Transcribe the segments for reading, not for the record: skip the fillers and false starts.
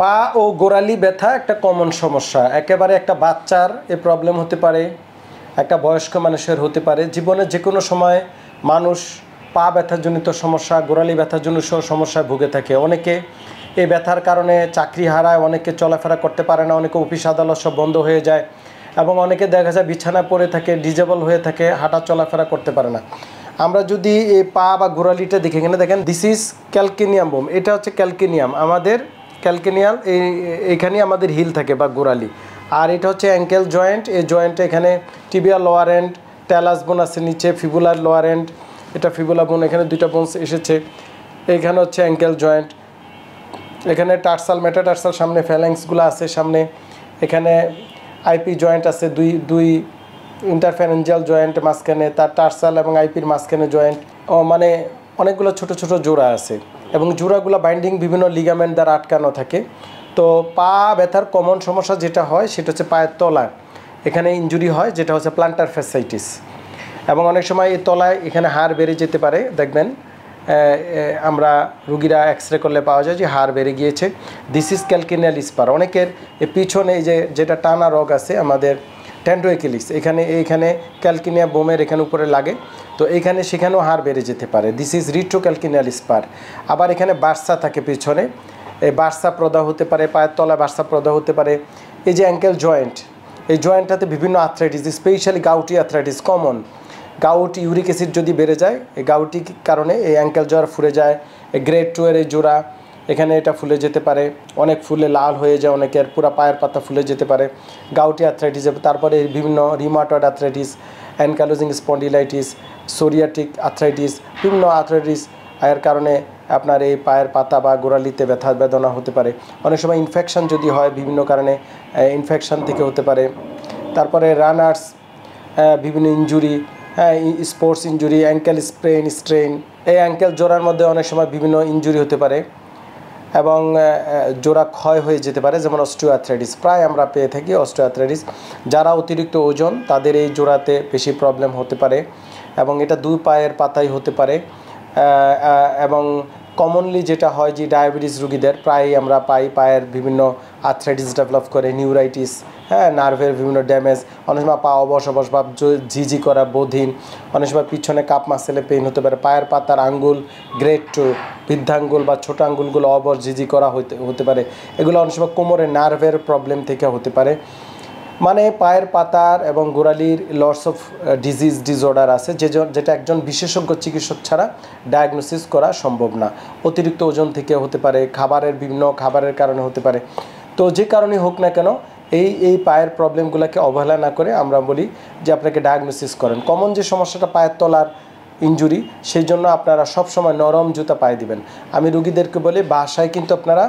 পা ও গোড়ালি ব্যথা একটা কমন সমস্যা। একেবারে একটা বাচ্চার এই প্রবলেম হতে পারে, একটা বয়স্ক মানুষের হতে পারে। জীবনের যে কোনো সময় মানুষ পা ব্যথাজনিত সমস্যা, গোড়ালি ব্যথাজনিত সমস্যায় ভুগে থাকে। অনেকে এই ব্যথার কারণে চাকরি হারায়, অনেকে চলাফেরা করতে পারে না, অনেকে অফিস আদালত সব বন্ধ হয়ে যায় এবং অনেকে দেখা যায় বিছানায় পড়ে থাকে, ডিজেবল হয়ে থাকে, হাঁটা চলাফেরা করতে পারে না। আমরা যদি এই পা বা গোড়ালিটা দেখি, এখানে দেখেন দিস ইজ ক্যালকেনিয়াম বোম। এটা হচ্ছে ক্যালকেনিয়াম, আমাদের ক্যালকেনিয়াল এইখানে আমাদের হিল থাকে বা গোড়ালি। আর এটা হচ্ছে অ্যাঙ্কেল জয়েন্ট। এই জয়েন্টে এখানে টিবিয়া লোয়ার এন্ড, ট্যালাস বোন আছে নিচে, ফিবুলার লোয়ার এন্ড, এটা ফিবুলা বোন, এখানে দুইটা বোনস এসেছে। এইখানে হচ্ছে অ্যাঙ্কেল জয়েন্ট, এখানে টার্সাল মেটাটার্সাল, সামনে ফ্যালেন্সগুলো আছে সামনে। এখানে আইপি জয়েন্ট আছে, দুই ইন্টারফেরেঞ্জিয়াল জয়েন্ট মাঝখানে, তার টার্সাল এবং আইপির মাঝখানে জয়েন্ট, মানে অনেকগুলো ছোট ছোট জোড়া আছে এবং জোড়াগুলো বাইন্ডিং বিভিন্ন লিগামেন্ট দ্বারা আটকানো থাকে। তো পা ব্যথার কমন সমস্যা যেটা হয় সেটা হচ্ছে পায়ের তলায় এখানে ইনজুরি হয়, যেটা হচ্ছে প্লান্টার ফ্যাসাইটিস। এবং অনেক সময় এই তলায় এখানে হাড় বেড়ে যেতে পারে। দেখবেন আমরা রুগীরা এক্সরে করলে পাওয়া যায় যে হাড় বেড়ে গিয়েছে। This is calcaneal spare. অনেকের পিছনে যেটা টানা রোগ আছে আমাদের টেন্ড্রোএকিলিস, এইখানে ক্যালকেনিয়া বোমের এখানে উপরে লাগে, তো এইখানে সেখানেও হাড় বেড়ে যেতে পারে। This is retro calcaneal spur. আবার এখানে বার্সা থাকে পিছনে, এই বার্সা প্রদাহ হতে পারে, পায়ের তলায় বার্সা প্রদাহ হতে পারে। এই যে অ্যাঙ্কেল জয়েন্ট, এই জয়েন্টটাতে বিভিন্ন arthritis, specially gouty arthritis common. Gout uric acid যদি বেড়ে যায়, এই গাউটি কারণে এই অ্যাঙ্কেল জয়েন্ট ফুলে যায়। এই গ্রেড 2 এর এই জোড়া এখানে এটা ফুলে যেতে পারে, অনেক ফুলে লাল হয়ে যায়, অনেকের পুরা পায়ের পাতা ফুলে যেতে পারে, গাউটি আর্থ্রাইটিস। তারপরে বিভিন্ন rheumatoid arthritis, ankylosing spondylitis, psoriatic arthritis, বিভিন্ন আর্থ্রাইটিস এর কারণে আপনার এই পায়ের পাতা বা গোড়ালিতে ব্যথা বেদনা হতে পারে। অনেক সময় ইনফেকশন যদি হয় বিভিন্ন কারণে, ইনফেকশন থেকে হতে পারে। তারপরে রানার্স, বিভিন্ন injury, sports injury, ankle sprain strain, এই অ্যাঙ্কেল জোড়ার মধ্যে অনেক সময় বিভিন্ন ইনজুরি হতে পারে এবং জোড়া ক্ষয় হয়ে যেতে পারে, যেমন অস্টিওআর্থ্রাইটিস প্রায় আমরা পেয়ে থাকি। অস্টিওআর্থ্রাইটিস যারা অতিরিক্ত ওজন, তাদের এই জোড়াতে বেশি প্রবলেম হতে পারে এবং এটা দুই পায়ের পাতাই হতে পারে। এবং কমনলি যেটা হয় যে ডায়াবেটিস রুগীদের প্রায়ই আমরা পাই পায়ের বিভিন্ন আর্থ্রাইটিস ডেভেলপ করে, নিউরাইটিস, নার্ভের বিভিন্ন ড্যামেজ, অনেক সময় পা অবশ ভাব, ঝিঝি করা, বোধহীন, অনেক সময় পিছনে কাপ মাসেলে পেইন হতে পারে। পায়ের পাতার আঙ্গুল গ্রেড 2, বৃদ্ধাঙ্গুল বা ছোটো আঙ্গুলগুলো অবশ ঝিঝি করা হতে পারে। এগুলো অনেক সময় কোমরে নার্ভের প্রবলেম থেকে হতে পারে। মানে পায়ের পাতার এবং গোড়ালির লটস অফ ডিজিজ ডিসঅর্ডার আছে যেটা একজন বিশেষজ্ঞ চিকিৎসক ছাড়া ডায়াগনোসিস করা সম্ভব না। অতিরিক্ত ওজন থেকে হতে পারে, বিভিন্ন খাবারের কারণে হতে পারে। তো যে কারণেই হোক না কেন, এই পায়ের প্রবলেমগুলোকে অবহেলা না করে আমরা বলি যে আপনাকে ডায়াগনোসিস করেন। কমন যে সমস্যাটা পায়ের তলার ইনজুরি, সেই জন্য আপনারা সবসময় নরম জুতা পায়ে দিবেন। আমি রুগীদেরকে বলি বাসায় কিন্তু আপনারা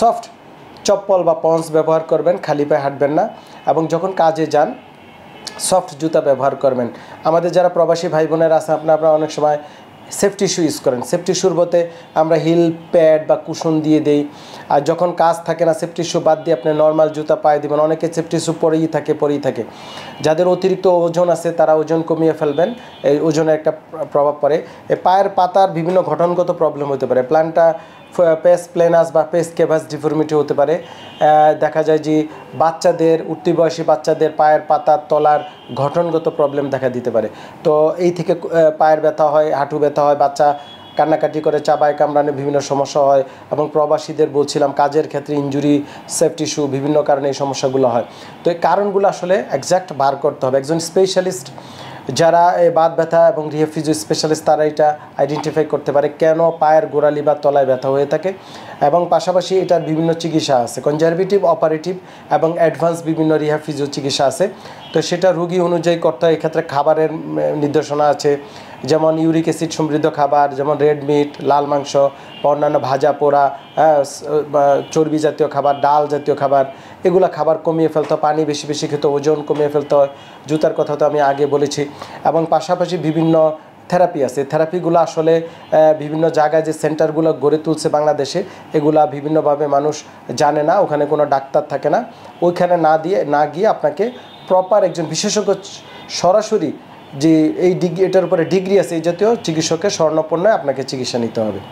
সফট চপ্পল বা পন্স ব্যবহার করবেন, খালি পায়ে হাঁটবেন না, এবং যখন কাজে যান সফট জুতা ব্যবহার করবেন। আমাদের যারা প্রবাসী ভাই বোনেরা আছে, আপনারা অনেক সময় সেফটি শু ইউজ করেন। সেফটি শুর বলতে আমরা হিল প্যাড বা কুশন দিয়ে দেই, আর যখন কাজ থাকে না সেফটি শু বাদ দিয়ে আপনি নর্মাল জুতা পায়ে দেবেন। অনেকে সেফটি শু পরেই থাকে। যাদের অতিরিক্ত ওজন আছে তারা ওজন কমিয়ে ফেলবেন, এই ওজনের একটা প্রভাব পড়ে। এই পায়ের পাতার বিভিন্ন গঠনগত প্রবলেম হতে পারে, পেস প্লেনাস বা পেস কেভাস ডিফর্মিটি হতে পারে। দেখা যায় যে বাচ্চাদের, উঠতি বয়সী বাচ্চাদের পায়ের পাতার তলার গঠনগত প্রবলেম দেখা দিতে পারে। তো এই থেকে পায়ের ব্যথা হয়, হাঁটু ব্যথা হয়, বাচ্চা কান্নাকাটি করে, চাবায় কামড়ানো বিভিন্ন সমস্যা হয়। এবং প্রবাসীদের বলছিলাম কাজের ক্ষেত্রে ইনজুরি, সেফটি ইস্যু, বিভিন্ন কারণে এই সমস্যাগুলো হয়। তো এই কারণগুলো আসলে এক্স্যাক্ট বার করতে হবে। একজন স্পেশালিস্ট যারা এই বাত ব্যথা এবং রিহ্যাব ফিজিও স্পেশালিস্ট, তারা এটা আইডেন্টিফাই করতে পারে কেন পায়ের গোড়ালি বা তলায় ব্যথা হয়ে থাকে। এবং পাশাপাশি এটার বিভিন্ন চিকিৎসা আছে, কনজারভেটিভ, অপারেটিভ এবং অ্যাডভান্স বিভিন্ন রিহ্যাব ফিজিও চিকিৎসা আছে। তো সেটা রুগী অনুযায়ী করতে হয়। এক্ষেত্রে খাবারের নির্দেশনা আছে, যেমন ইউরিক অ্যাসিড সমৃদ্ধ খাবার, যেমন রেড মিট, লাল মাংস বা অন্যান্য ভাজা পোড়া, চর্বি জাতীয় খাবার, ডাল জাতীয় খাবার, এগুলো খাবার কমিয়ে ফেলতে হয়। পানি বেশি বেশি খেতে, ওজন কমিয়ে ফেলতে হয়। জুতার কথা তো আমি আগে বলেছি। এবং পাশাপাশি বিভিন্ন থেরাপি আছে। থেরাপিগুলো আসলে বিভিন্ন জায়গায় যে সেন্টারগুলো গড়ে তুলছে বাংলাদেশে, এগুলা বিভিন্নভাবে মানুষ জানে না, ওখানে কোনো ডাক্তার থাকে না। ওইখানে না গিয়ে আপনাকে প্রপার একজন বিশেষজ্ঞ সরাসরি যে এটার উপরে ডিগ্রি আছে এই জাতীয় চিকিৎসকের শরণাপন্ন আপনাকে চিকিৎসা নিতে হবে।